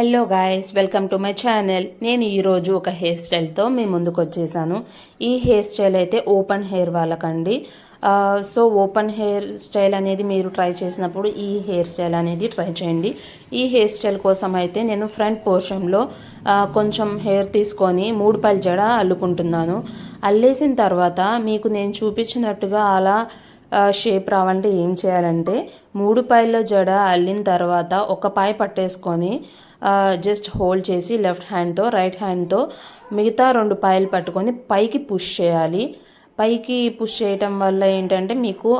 Hello guys, welcome to my channel. నేను ఈరోజు ఒక హెయిర్ స్టైల్తో మీ ముందుకు వచ్చేసాను. ఈ హెయిర్ స్టైల్ అయితే ఓపెన్ హెయిర్ వాళ్ళకండి. సో ఓపెన్ హెయిర్ స్టైల్ అనేది మీరు ట్రై చేసినప్పుడు ఈ హెయిర్ స్టైల్ అనేది ట్రై చేయండి. ఈ హెయిర్ స్టైల్ కోసం అయితే నేను ఫ్రంట్ పోర్షన్లో కొంచెం హెయిర్ తీసుకొని 3 పైల జడ అల్లుకుంటున్నాను. అల్లేసిన తర్వాత మీకు నేను చూపించినట్టుగా అలా షేప్ రావంటే ఏం చేయాలంటే 3 పైల జడ అల్లిన తర్వాత ఒక పాయ పట్టేసుకొని జస్ట్ హోల్డ్ చేసి లెఫ్ట్ హ్యాండ్తో రైట్ హ్యాండ్తో మిగతా 2 పాయలు పట్టుకొని పైకి పుష్ చేయాలి. పైకి పుష్ చేయటం వల్ల ఏంటంటే మీకు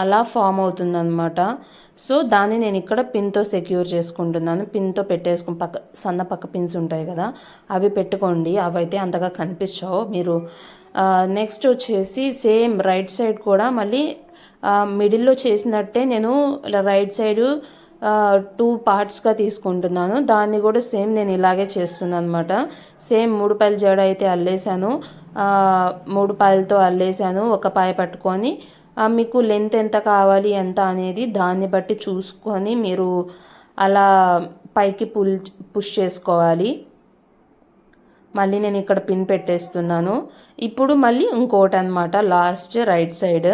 అలా ఫామ్ అవుతుందన్నమాట. సో దాన్ని నేను ఇక్కడ పిన్తో సెక్యూర్ చేసుకుంటున్నాను. పిన్తో సన్న పక్క పిన్స్ ఉంటాయి కదా, అవి పెట్టుకోండి. అవైతే అంతగా కనిపించవు. మీరు నెక్స్ట్ వచ్చేసి సేమ్ రైట్ సైడ్ కూడా మళ్ళీ మిడిల్లో చేసినట్టే నేను రైట్ సైడు 2 పార్ట్స్గా తీసుకుంటున్నాను. దాన్ని కూడా సేమ్ నేను ఇలాగే చేస్తున్నాను అనమాట. సేమ్ 3 పాయల జడ అయితే అల్లేసాను, 3 పాయలతో అల్లేసాను. ఒక పాయ పట్టుకొని మీకు లెంత్ ఎంత కావాలి ఎంత అనేది దాన్ని బట్టి చూసుకొని మీరు అలా పైకి పుష్ చేసుకోవాలి. మళ్ళీ నేను ఇక్కడ పిన్ పెట్టేస్తున్నాను. ఇప్పుడు మళ్ళీ ఇంకోటి అనమాట, last right side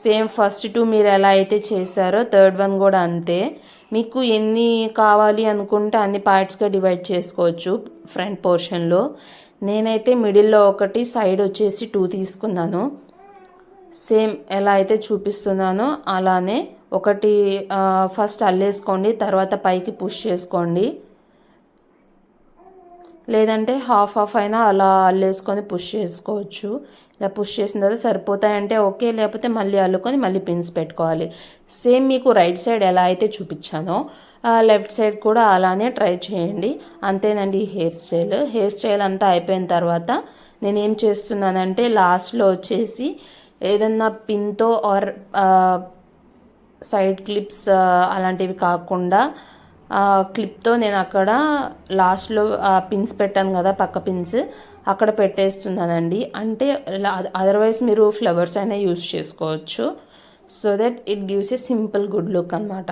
same first 2 మీరు ఎలా అయితే చేశారో థర్డ్ వన్ కూడా అంతే. మీకు ఎన్ని కావాలి అనుకుంటే అన్ని పార్ట్స్గా డివైడ్ చేసుకోవచ్చు ఫ్రంట్ పోర్షన్లో. నేనైతే మిడిల్లో ఒకటి, సైడ్ వచ్చేసి 2 తీసుకున్నాను. సేమ్ ఎలా అయితే చూపిస్తున్నానో అలానే ఒకటి ఫస్ట్ అల్లేసుకోండి, తర్వాత పైకి పుష్ చేసుకోండి. లేదంటే హాఫ్ అయినా అలా అల్లేసుకొని పుష్ చేసుకోవచ్చు. ఇలా పుష్ చేసిన తర్వాత సరిపోతాయంటే ఓకే, లేకపోతే మళ్ళీ అల్లుకొని మళ్ళీ పిన్స్ పెట్టుకోవాలి. సేమ్ మీకు రైట్ సైడ్ ఎలా అయితే చూపించానో లెఫ్ట్ సైడ్ కూడా అలానే ట్రై చేయండి. అంతేనండి హెయిర్ స్టైల్ అంతా అయిపోయిన తర్వాత నేనేం చేస్తున్నానంటే లాస్ట్లో వచ్చేసి ఏదన్నా పిన్తో ఆర్ సైడ్ క్లిప్స్ అలాంటివి కాకుండా క్లిప్తో నేను అక్కడ లాస్ట్లో పిన్స్ పెట్టాను కదా, పక్క పిన్స్ అక్కడ పెట్టేస్తున్నానండి. అంటే అదర్వైజ్ మీరు ఫ్లవర్స్ అయినా యూస్ చేసుకోవచ్చు. So that it gives a simple good look అనమాట.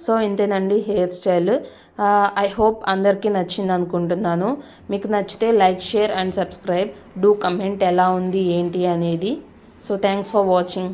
సో ఇంతేనండి హెయిర్ స్టైల్. ఐ హోప్ అందరికీ నచ్చింది అనుకుంటున్నాను. మీకు నచ్చితే like, share and subscribe. Do comment ఎలా ఉంది ఏంటి అనేది. So thanks for watching.